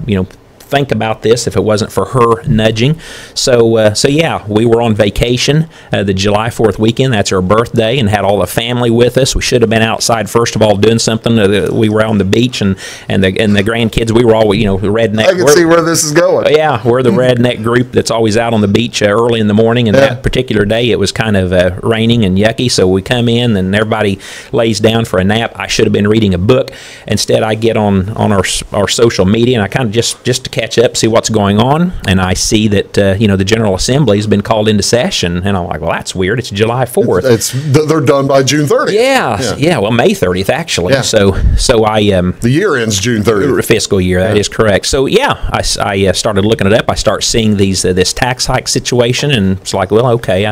think about this if it wasn't for her nudging. So yeah, we were on vacation the July 4th weekend. That's her birthday, and had all the family with us. We should have been outside first of all doing something. We were on the beach, and the grandkids. We were all redneck. I can see where this is going. Yeah, we're the redneck group that's always out on the beach early in the morning. And that particular day, it was kind of raining and yucky. So we come in, and everybody lays down for a nap. I should have been reading a book. Instead, I get on our social media, and I kind of just to catch up, see what's going on, and I see that the General Assembly has been called into session, and I'm like, well, that's weird. It's July 4th. They're done by June 30th. Yeah. Well, May 30th actually. Yeah. So I the year ends June 30th. Fiscal year. That is correct. So yeah, I started looking it up. I start seeing this tax hike situation, and it's like, well, okay,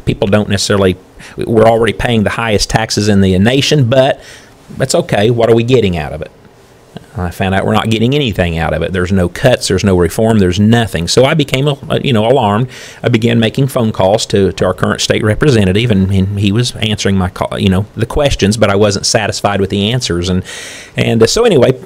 people don't necessarily. We're already paying the highest taxes in the nation, but that's okay. What are we getting out of it? I found out we're not getting anything out of it. There's no cuts. There's no reform. There's nothing. So I became, alarmed. I began making phone calls to our current state representative, and he was answering my call, the questions, but I wasn't satisfied with the answers. And so anyway,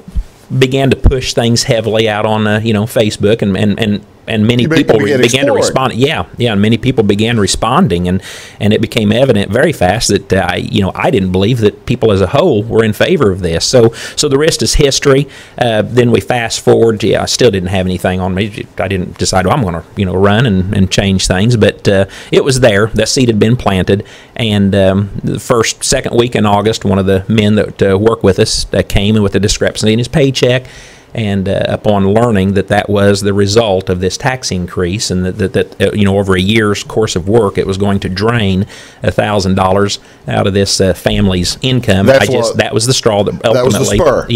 began to push things heavily out on Facebook, and many people began to respond. Yeah, and many people began responding, and it became evident very fast that I didn't believe that people as a whole were in favor of this. So the rest is history. Then we fast forward. Yeah, I still didn't have anything on me. I didn't decide, I'm going to run and change things, but it was there. That seed had been planted, and the second week in August, one of the men that work with us came with a discrepancy in his paycheck. And upon learning that was the result of this tax increase, and that over a year's course of work, it was going to drain $1,000 out of this family's income. That was the straw that ultimately. That was the spur.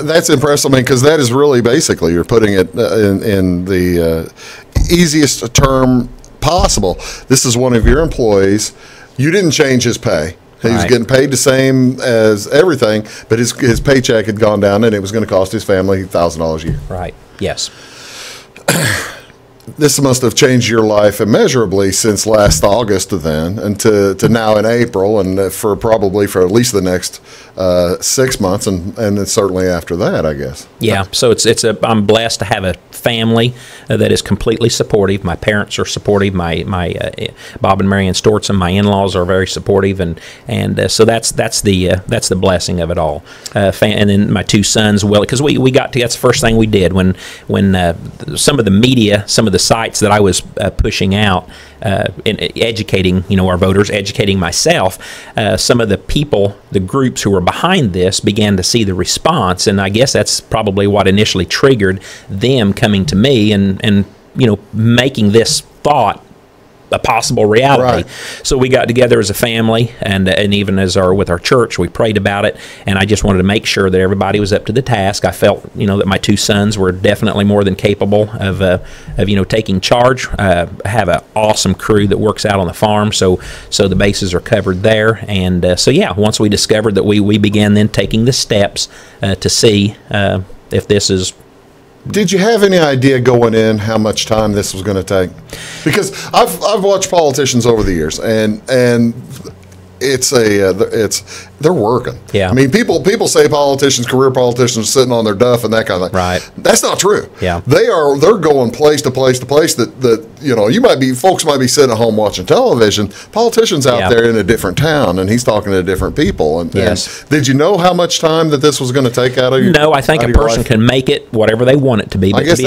That's impressive. I mean, because that is really basically, you're putting it in the easiest term possible. This is one of your employees. You didn't change his pay. He was getting paid the same as everything, but his paycheck had gone down, and it was going to cost his family $1,000 a year. Right. Yes. This must have changed your life immeasurably since last August to then, and to now in April, and for at least the next 6 months, and certainly after that, I guess. Yeah. So I'm blessed to have a family that is completely supportive. My parents are supportive. My Bob and Marianne Stortson, my in-laws, are very supportive, and so that's the blessing of it all. And then my two sons, because we got to. That's the first thing we did when some of the media, some of the the sites that I was pushing out in educating, our voters, educating myself, some of the people, the groups who were behind this began to see the response, and I guess that's probably what initially triggered them coming to me and making this thought a possible reality. Right. So we got together as a family, and even with our church, we prayed about it. And I just wanted to make sure that everybody was up to the task. I felt, that my two sons were definitely more than capable of taking charge. I have an awesome crew that works out on the farm, so the bases are covered there. And once we discovered that, we began then taking the steps to see if this is. Did you have any idea going in how much time this was going to take? Because I've watched politicians over the years, and they're working. Yeah. I mean, people say career politicians are sitting on their duff and that kind of thing. Right. That's not true. Yeah. They're going place to place to place that folks might be sitting at home watching television. Politicians out there in a different town, and he's talking to different people. And did you know how much time that this was going to take out of you? No, I think a person can make it whatever they want it to be. But to be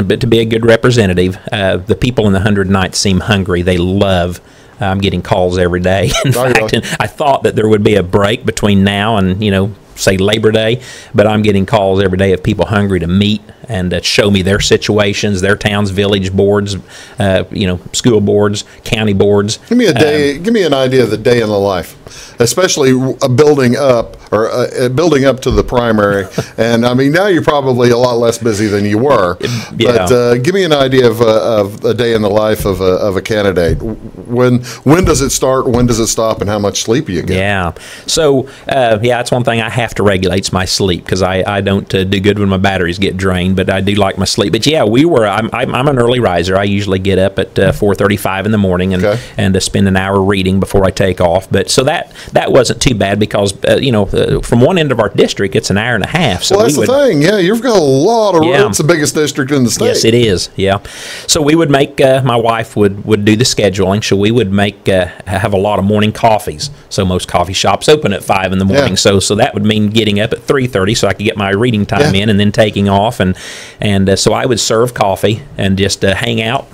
but to be a good representative, the people in the 109th seem hungry. They love. I'm getting calls every day. In fact, and I thought that there would be a break between now and, say Labor Day, but I'm getting calls every day of people hungry to meet and show me their situations, their towns, village boards, school boards, county boards. Give me a day. Give me an idea of the day in the life, especially building up to the primary. And I mean, now you're probably a lot less busy than you were. Yeah. But give me an idea of a day in the life of a candidate. When does it start? When does it stop? And how much sleep you get? Yeah. So that's one thing I have to regulate. It's my sleep, because I don't do good when my batteries get drained. But I do like my sleep. But I'm an early riser. I usually get up at 4:35 in the morning and spend an hour reading before I take off. But so that wasn't too bad, because from one end of our district it's an hour and a half. So that's the thing. Yeah, you've got a lot of room. It's the biggest district in the state. Yes, it is. Yeah. So we would make my wife would do the scheduling. So we would have a lot of morning coffees. So most coffee shops open at 5 in the morning. Yeah. So that would mean getting up at 3:30 so I could get my reading time in, and then taking off and so I would serve coffee and just hang out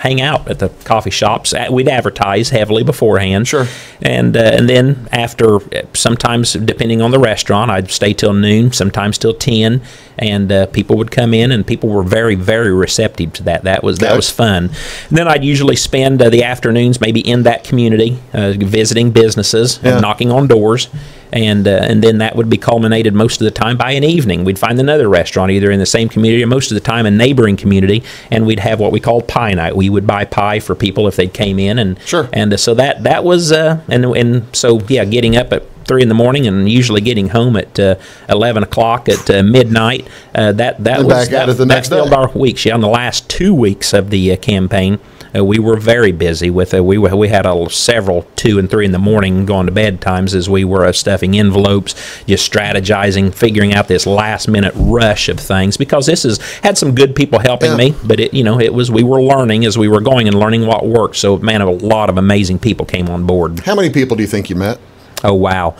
at the coffee shops. We'd advertise heavily beforehand. Sure. And then after, sometimes depending on the restaurant, I'd stay till noon, sometimes till 10, and people would come in, and people were very, very receptive to that. That was fun. And then I'd usually spend the afternoons maybe in that community, visiting businesses and knocking on doors. And then that would be culminated most of the time by an evening. We'd find another restaurant either in the same community or most of the time a neighboring community, and we'd have what we called pie night. We would buy pie for people if they came in, and so that was getting up at 3 in the morning and usually getting home at 11 o'clock at midnight. That filled our weeks. Yeah, in the last 2 weeks of the campaign. We were very busy with we had several 2 and 3 in the morning going to bed times as we were stuffing envelopes, just strategizing, figuring out this last minute rush of things, because this had some good people helping me, but we were learning as we were going and learning what worked. So man, a lot of amazing people came on board. How many people do you think you met? Oh wow.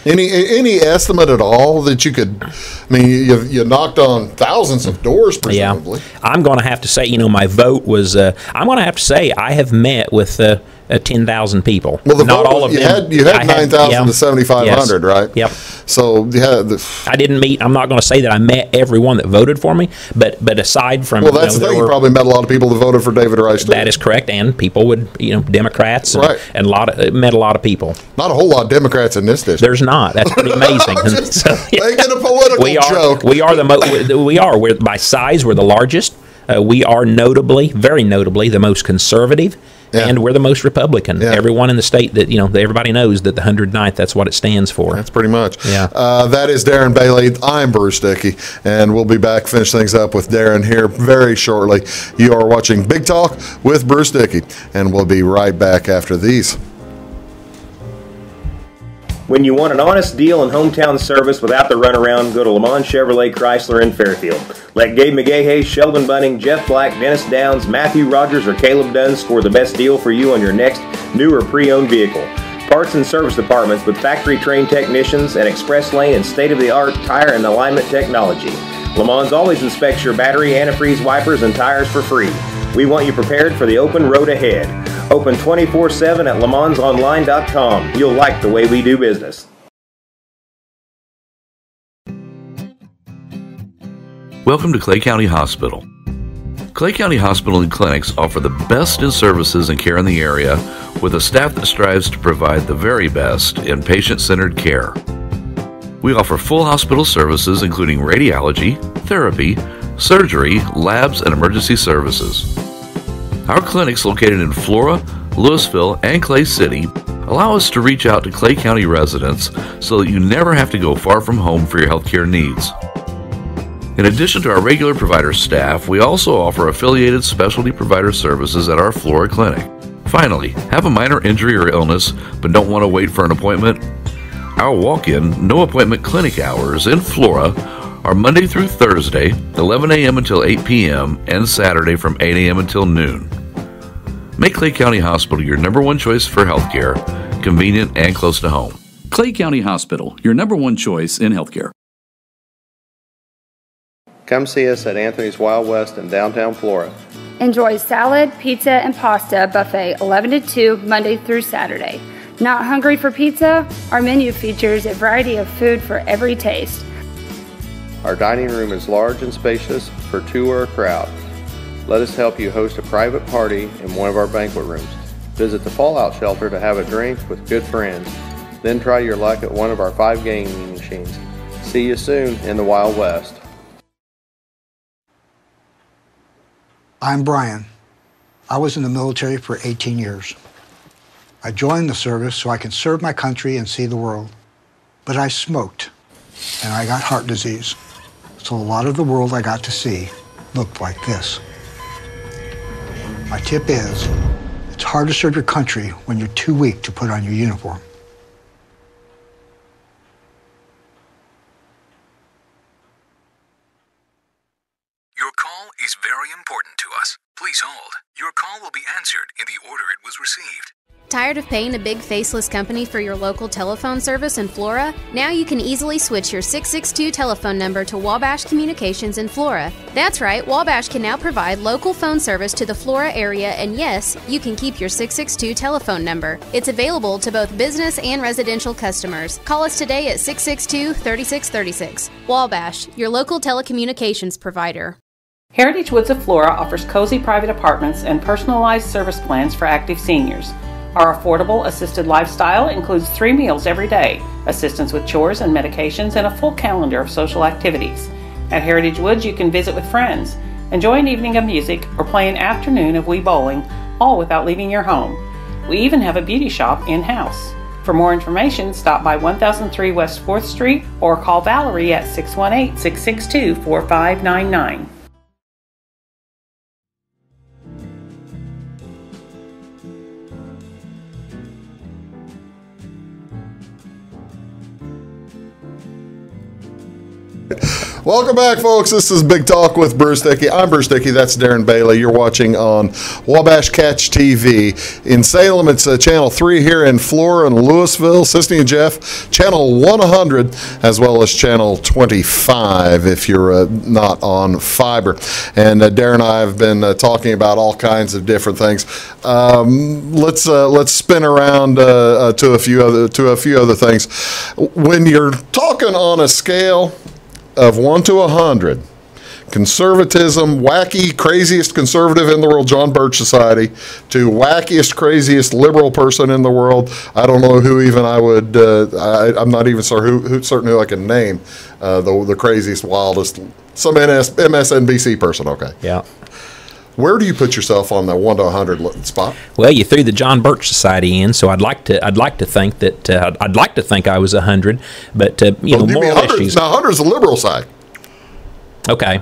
Any estimate at all that you could? I mean, you knocked on thousands of doors, presumably. Yeah. I'm going to have to say, my vote was. I'm going to have to say I have met with 10,000 people. Well, not all of them. You had 9,000 to 7,500, right? Yep. So I didn't meet. I'm not going to say that I met everyone that voted for me, but aside from that's the thing. You probably met a lot of people that voted for David Rice too. That is correct, and people would Democrats and met a lot of people. Not a whole lot of Democrats in this district. There's not. That's pretty amazing. Making a political joke. We're by size we're the largest. We are very notably the most conservative. Yeah. And we're the most Republican. Yeah. Everyone in the state that, everybody knows that the 109th, that's what it stands for. That's pretty much. Yeah. That is Darren Bailey. I'm Bruce Dickey, and we'll be back, finish things up with Darren here very shortly. You are watching Big Talk with Bruce Dickey, and we'll be right back after these. When you want an honest deal and hometown service without the runaround, go to Le Mans Chevrolet Chrysler in Fairfield. Let Gabe McGahey, Sheldon Bunning, Jeff Black, Dennis Downs, Matthew Rogers, or Caleb Dunn score the best deal for you on your next new or pre-owned vehicle. Parts and service departments with factory-trained technicians and express lane and state-of-the-art tire and alignment technology. Le Mans always inspects your battery, antifreeze wipers, and tires for free. We want you prepared for the open road ahead. Open 24/7 at lemonsonline.com. You'll like the way we do business. Welcome to Clay County Hospital. Clay County Hospital and Clinics offer the best in services and care in the area with a staff that strives to provide the very best in patient-centered care. We offer full hospital services including radiology, therapy, surgery, labs, and emergency services. Our clinics located in Flora, Louisville, and Clay City allow us to reach out to Clay County residents so that you never have to go far from home for your healthcare needs. In addition to our regular provider staff, we also offer affiliated specialty provider services at our Flora clinic. Finally, have a minor injury or illness but don't want to wait for an appointment? Our walk-in, no-appointment clinic hours in Flora are Monday through Thursday, 11 a.m. until 8 p.m., and Saturday from 8 a.m. until noon. Make Clay County Hospital your number one choice for healthcare, convenient and close to home. Clay County Hospital, your number one choice in healthcare. Come see us at Anthony's Wild West in downtown Flora. Enjoy salad, pizza, and pasta buffet 11 to 2 Monday through Saturday. Not hungry for pizza? Our menu features a variety of food for every taste. Our dining room is large and spacious for two or a crowd. Let us help you host a private party in one of our banquet rooms. Visit the Fallout Shelter to have a drink with good friends. Then try your luck at one of our 5 gaming machines. See you soon in the Wild West. I'm Brian. I was in the military for 18 years. I joined the service so I can serve my country and see the world. But I smoked, and I got heart disease. So a lot of the world I got to see looked like this. My tip is, it's hard to serve your country when you're too weak to put on your uniform. Your call is very important to us. Please hold. Your call will be answered in the order it was received. Tired of paying a big faceless company for your local telephone service in Flora? Now you can easily switch your 662 telephone number to Wabash Communications in Flora. That's right, Wabash can now provide local phone service to the Flora area, and yes, you can keep your 662 telephone number. It's available to both business and residential customers. Call us today at 662-3636. Wabash, your local telecommunications provider. Heritage Woods of Flora offers cozy private apartments and personalized service plans for active seniors. Our affordable assisted lifestyle includes 3 meals every day, assistance with chores and medications, and a full calendar of social activities. At Heritage Woods, you can visit with friends, enjoy an evening of music, or play an afternoon of Wii bowling, all without leaving your home. We even have a beauty shop in-house. For more information, stop by 1003 West 4th Street or call Valerie at 618-662-4599. Welcome back, folks. This is Big Talk with Bruce Dickey. I'm Bruce Dickey. That's Darren Bailey. You're watching on Wabash Catch TV. In Salem, it's Channel 3 here in Flora and Louisville. Sisney and Jeff, Channel 100, as well as Channel 25 if you're not on fiber. And Darren and I have been talking about all kinds of different things. Let's spin around to a few other things. When you're talking on a scale of 1 to 100, conservatism, wacky, craziest conservative in the world, John Birch Society, to wackiest, craziest liberal person in the world. I don't know who even I would. I'm not even certain who I can name. The craziest, wildest, some MSNBC person. Okay. Yeah. Where do you put yourself on the 1 to 100 spot? Well, you threw the John Birch Society in, so I'd like to think that I was 100, but moral issues. Now 100 is the liberal side. Okay.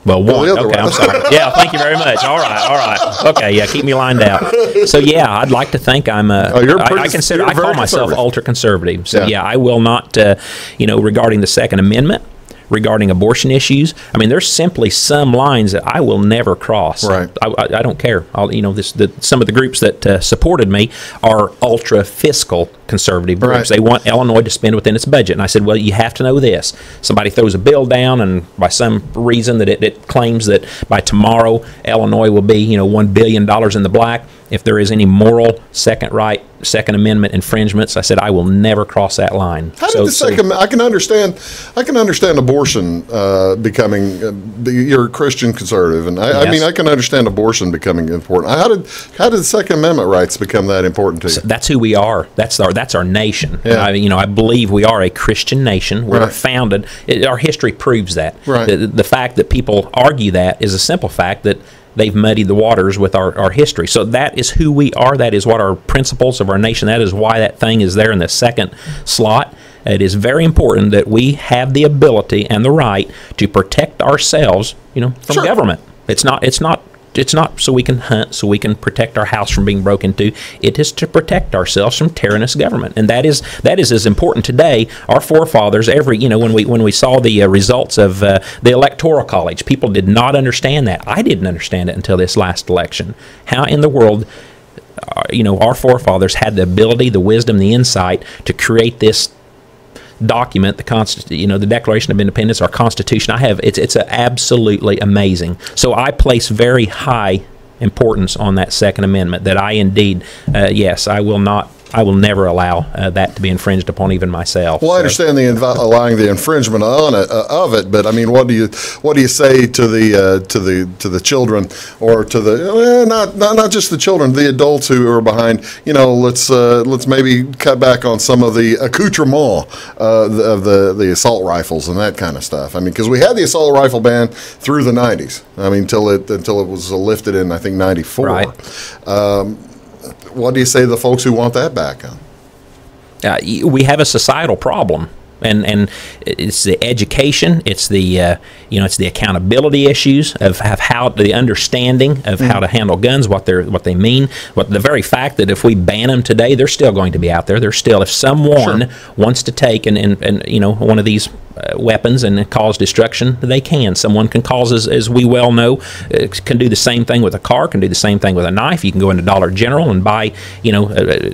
Well, one. Okay, I'm sorry. Yeah, thank you very much. All right. Okay, yeah, keep me lined out. So yeah, I'd like to think I'm I call myself ultra conservative. So yeah, I will not. Regarding the Second Amendment, regarding abortion issues. I mean, there's simply some lines that I will never cross. Right. I don't care. Some of the groups that supported me are ultra fiscal conservative groups. Right. They want Illinois to spend within its budget. And I said, well, you have to know this. Somebody throws a bill down, and by some reason that it claims that by tomorrow Illinois will be, $1 billion in the black. If there is any moral Second Amendment infringements, I said I will never cross that line. How did I can understand abortion becoming. You're a Christian conservative, and I mean I can understand abortion becoming important. How did the Second Amendment rights become that important to you? So that's who we are. That's our nation. Yeah. I believe we are a Christian nation. We're founded. Our history proves that. Right. The fact that people argue that is a simple fact that they've muddied the waters with our history. So that is who we are. That is what our principles of our nation. That is why that thing is there in the second slot. It is very important that we have the ability and the right to protect ourselves, from government. It's not so we can hunt, so we can protect our house from being broken into. It is to protect ourselves from tyrannous government, and that is as important today. Our forefathers, when we saw the results of the Electoral College, people did not understand that. I didn't understand it until this last election. How in the world, our forefathers had the ability, the wisdom, the insight to create this document, the Declaration of Independence, our Constitution. It's absolutely amazing. So I place very high importance on that Second Amendment. That I indeed, yes, I will never allow that to be infringed upon, even myself. Well, I understand allowing the infringement of it, but I mean, what do you say to the children, or to the not just the children, the adults who are behind? Let's maybe cut back on some of the accoutrement of the assault rifles and that kind of stuff. I mean, because we had the assault rifle ban through the 90s. I mean, until it was lifted in, I think, 94. Right. What do you say to the folks who want that back on? We have a societal problem, and it's the education, it's the it's the accountability issues of how the understanding of how to handle guns, what they mean, the very fact that if we ban them today, they're still going to be out there. They're still, if someone wants to take and one of these weapons and cause destruction, they can. Someone can cause, as we well know, can do the same thing with a car, can do the same thing with a knife. You can go into Dollar General and buy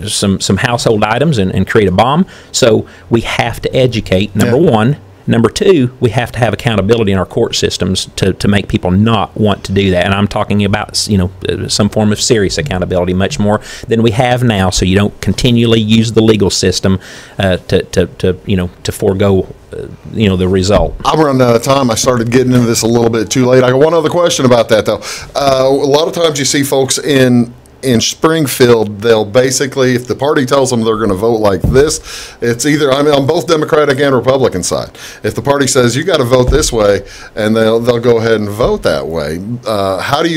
some household items and create a bomb. So we have to educate, number one. Number two, we have to have accountability in our court systems to make people not want to do that. And I'm talking about some form of serious accountability, much more than we have now, so you don't continually use the legal system to forego the result. I'm running out of time. I started getting into this a little bit too late. I got one other question about that, though. A lot of times you see folks in Springfield, they'll basically, if the party tells them they're going to vote like this, it's either, on both Democratic and Republican side. If the party says you got to vote this way, and they'll go ahead and vote that way, how do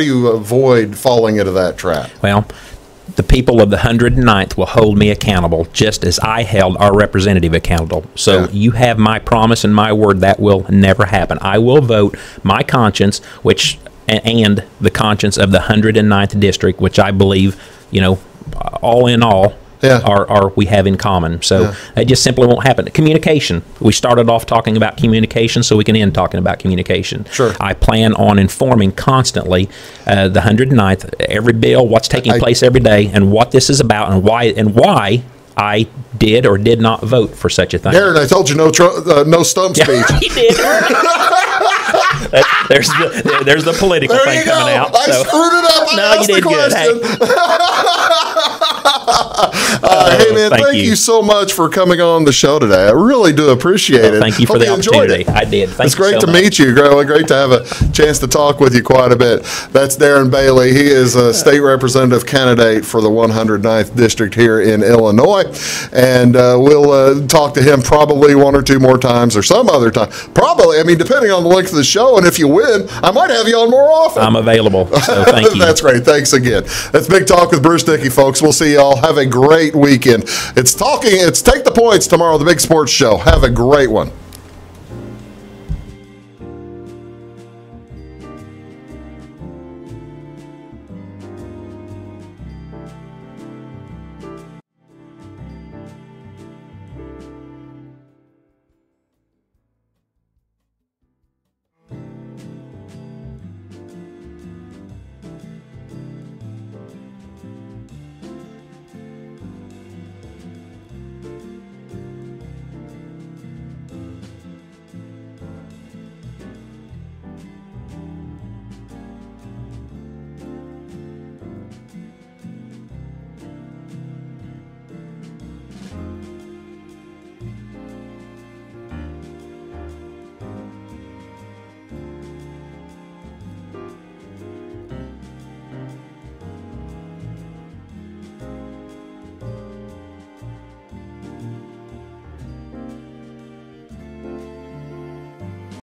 you avoid falling into that trap? Well, the people of the 109th will hold me accountable, just as I held our representative accountable. So you have my promise and my word that will never happen. I will vote my conscience, and the conscience of the 109th district, which I believe, all in all, we have in common. So it just simply won't happen. Communication. We started off talking about communication, so we can end talking about communication. Sure. I plan on informing constantly the 109th, every bill, what's taking place every day, and what this is about, and why I did or did not vote for such a thing. Darren, I told you no stump speech. He did. There's the political thing coming out. I screwed it up. No, you did good. Hey, man, thank you so much for coming on the show today. I really do appreciate it. Thank you for the opportunity. I did. It's great to meet you. Great to have a chance to talk with you quite a bit. That's Darren Bailey. He is a state representative candidate for the 109th district here in Illinois. And we'll talk to him probably one or two more times or some other time. Probably, depending on the length of the show, and if you win, I might have you on more often. I'm available, so thank you. That's great. Thanks again. That's Big Talk with Bruce Dickey, folks. We'll see y'all. Have a great weekend. It's Take the Points tomorrow, the Big Sports Show. Have a great one.